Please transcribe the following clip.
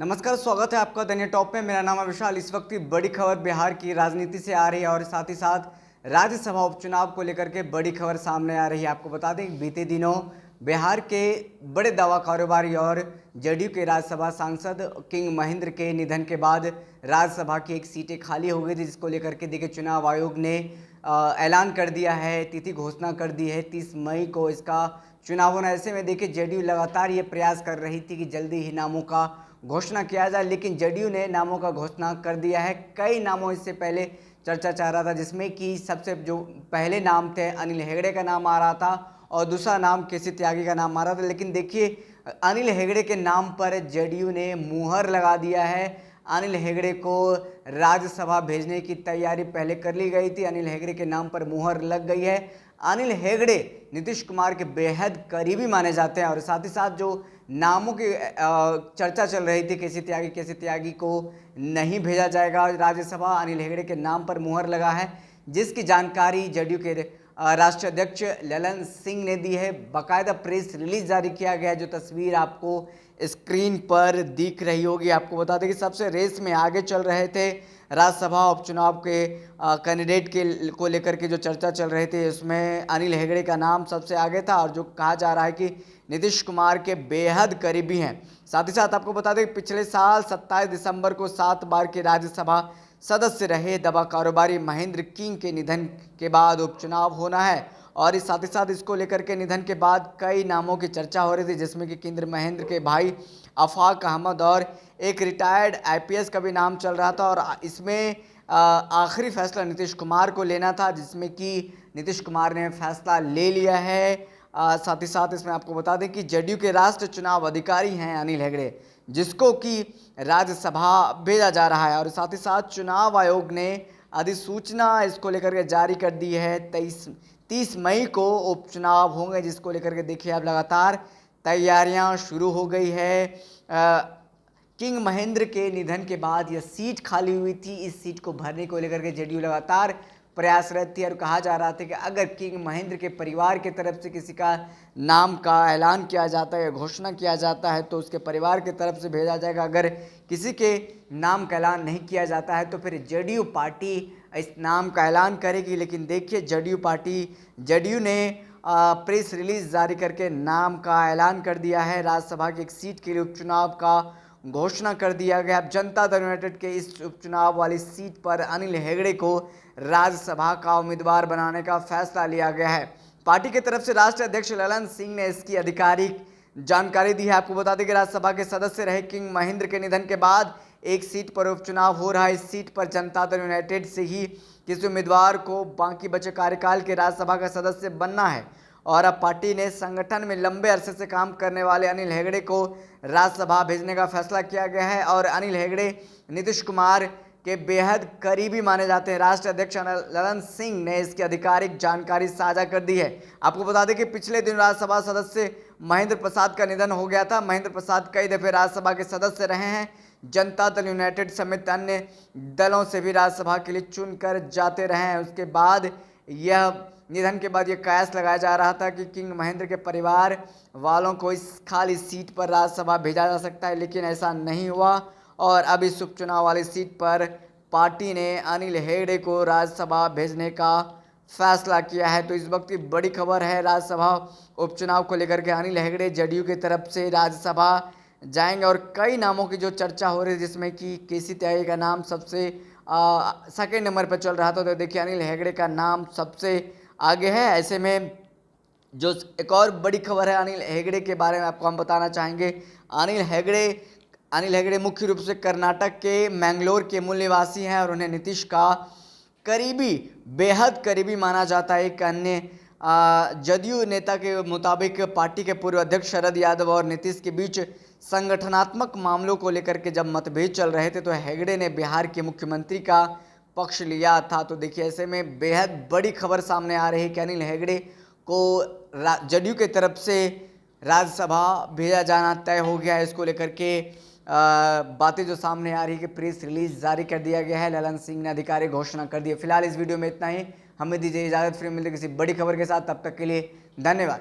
नमस्कार, स्वागत है आपका दैनिक टॉप में। मेरा नाम है विशाल। इस वक्त की बड़ी खबर बिहार की राजनीति से आ रही है और साथ ही साथ राज्यसभा उपचुनाव को लेकर के बड़ी खबर सामने आ रही है। आपको बता दें बीते दिनों बिहार के बड़े दावा कारोबारी और जदयू के राज्यसभा सांसद किंग महेंद्र के निधन के बाद राज्यसभा की एक सीटें खाली हो गई थी, जिसको लेकर के देखिए चुनाव आयोग ने ऐलान कर दिया है, तिथि घोषणा कर दी है 30 मई को इसका चुनाव होना। ऐसे में देखिए जदयू लगातार ये प्रयास कर रही थी कि जल्दी ही नामों का घोषणा किया जाए, लेकिन जदयू ने नामों का घोषणा कर दिया है। कई नामों इससे पहले चर्चा चल रहा था, जिसमें कि सबसे जो पहले नाम थे अनिल हेगड़े का नाम आ रहा था और दूसरा नाम केसी त्यागी का नाम आ रहा था। लेकिन देखिए अनिल हेगड़े के नाम पर जदयू ने मुहर लगा दिया है। अनिल हेगड़े को राज्यसभा भेजने की तैयारी पहले कर ली गई थी। अनिल हेगड़े के नाम पर मुहर लग गई है। अनिल हेगड़े नीतीश कुमार के बेहद करीबी माने जाते हैं और साथ ही साथ जो नामों की चर्चा चल रही थी केसी त्यागी को नहीं भेजा जाएगा राज्यसभा, अनिल हेगड़े के नाम पर मुहर लगा है, जिसकी जानकारी जदयू के राष्ट्रीय अध्यक्ष ललन सिंह ने दी है। बाकायदा प्रेस रिलीज जारी किया गया है, जो तस्वीर आपको स्क्रीन पर दिख रही होगी। आपको बता दें कि सबसे रेस में आगे चल रहे थे राज्यसभा उपचुनाव के कैंडिडेट के को लेकर के जो चर्चा चल रही थी, उसमें अनिल हेगड़े का नाम सबसे आगे था और जो कहा जा रहा है कि नीतीश कुमार के बेहद करीबी हैं। साथ ही साथ आपको बता दें कि पिछले साल 27 दिसंबर को 7 बार के राज्यसभा सदस्य रहे दवा कारोबारी महेंद्र किंग के निधन के बाद उपचुनाव होना है और इस साथ ही साथ इसको लेकर के निधन के बाद कई नामों की चर्चा हो रही थी, जिसमें कि किंग महेंद्र के भाई आफाक अहमद और एक रिटायर्ड आईपीएस का भी नाम चल रहा था। और इसमें आखिरी फैसला नीतीश कुमार को लेना था, जिसमें कि नीतीश कुमार ने फैसला ले लिया है। साथ ही साथ इसमें आपको बता दें कि जदयू के राष्ट्रीय चुनाव अधिकारी हैं अनिल हेगड़े, जिसको कि राज्यसभा भेजा जा रहा है। और साथ ही साथ चुनाव आयोग ने अधिसूचना इसको लेकर के जारी कर दी है। 30 मई को उपचुनाव होंगे, जिसको लेकर के देखिए अब लगातार तैयारियां शुरू हो गई है। किंग महेंद्र के निधन के बाद यह सीट खाली हुई थी। इस सीट को भरने को लेकर के जदयू लगातार प्रयासरत थी और कहा जा रहा था कि अगर किंग महेंद्र के परिवार की तरफ से किसी का नाम का ऐलान किया जाता है या घोषणा किया जाता है तो उसके परिवार की तरफ से भेजा जाएगा। अगर किसी के नाम का ऐलान नहीं किया जाता है तो फिर जदयू पार्टी इस नाम का ऐलान करेगी। लेकिन देखिए जदयू ने प्रेस रिलीज जारी करके नाम का ऐलान कर दिया है। राज्यसभा की एक सीट के लिए उपचुनाव का घोषणा कर दिया गया। अब जनता दल यूनाइटेड के इस उपचुनाव वाली सीट पर अनिल हेगड़े को राज्यसभा का उम्मीदवार बनाने का फैसला लिया गया है। पार्टी की तरफ से राष्ट्रीय अध्यक्ष ललन सिंह ने इसकी आधिकारिक जानकारी दी है। आपको बता दें कि राज्यसभा के सदस्य रहे किंग महेंद्र के निधन के बाद एक सीट पर उपचुनाव हो रहा है। इस सीट पर जनता दल यूनाइटेड से ही किसी उम्मीदवार को बाकी बचे कार्यकाल के राज्यसभा का सदस्य बनना है और अब पार्टी ने संगठन में लंबे अरसे से काम करने वाले अनिल हेगड़े को राज्यसभा भेजने का फैसला किया गया है। और अनिल हेगड़े नीतीश कुमार के बेहद करीबी माने जाते हैं। राष्ट्रीय अध्यक्ष ललन सिंह ने इसकी आधिकारिक जानकारी साझा कर दी है। आपको बता दें कि पिछले दिन राज्यसभा सदस्य महेंद्र प्रसाद का निधन हो गया था। महेंद्र प्रसाद कई दफे राज्यसभा के सदस्य रहे हैं। जनता दल यूनाइटेड समेत अन्य दलों से भी राज्यसभा के लिए चुनकर जाते रहे हैं। उसके बाद यह निधन के बाद ये कयास लगाया जा रहा था कि किंग महेंद्र के परिवार वालों को इस खाली सीट पर राज्यसभा भेजा जा सकता है, लेकिन ऐसा नहीं हुआ और अब इस उपचुनाव वाली सीट पर पार्टी ने अनिल हेगड़े को राज्यसभा भेजने का फैसला किया है। तो इस वक्त की बड़ी खबर है राज्यसभा उपचुनाव को लेकर के अनिल हेगड़े जदयू की तरफ से राज्यसभा जाएंगे और कई नामों की जो चर्चा हो रही है, जिसमें कि केसी त्यागी का नाम सबसे सेकेंड नंबर पर चल रहा था। तो देखिए अनिल हेगड़े का नाम सबसे आगे है। ऐसे में जो एक और बड़ी खबर है अनिल हेगड़े के बारे में आपको हम बताना चाहेंगे। अनिल हेगड़े मुख्य रूप से कर्नाटक के मैंगलोर के मूल निवासी हैं और उन्हें नीतीश का बेहद करीबी माना जाता है। एक अन्य जदयू नेता के मुताबिक पार्टी के पूर्व अध्यक्ष शरद यादव और नीतीश के बीच संगठनात्मक मामलों को लेकर के जब मतभेद चल रहे थे तो हेगड़े ने बिहार के मुख्यमंत्री का पक्ष लिया था। तो देखिए ऐसे में बेहद बड़ी खबर सामने आ रही है कि अनिल हेगड़े को जदयू की तरफ से राज्यसभा भेजा जाना तय हो गया है। इसको लेकर के बातें जो सामने आ रही है कि प्रेस रिलीज जारी कर दिया गया है। ललन सिंह ने आधिकारिक घोषणा कर दी है। फिलहाल इस वीडियो में इतना ही। हमें दीजिए इजाज़त, फिर मिलते किसी बड़ी खबर के साथ। तब तक के लिए धन्यवाद।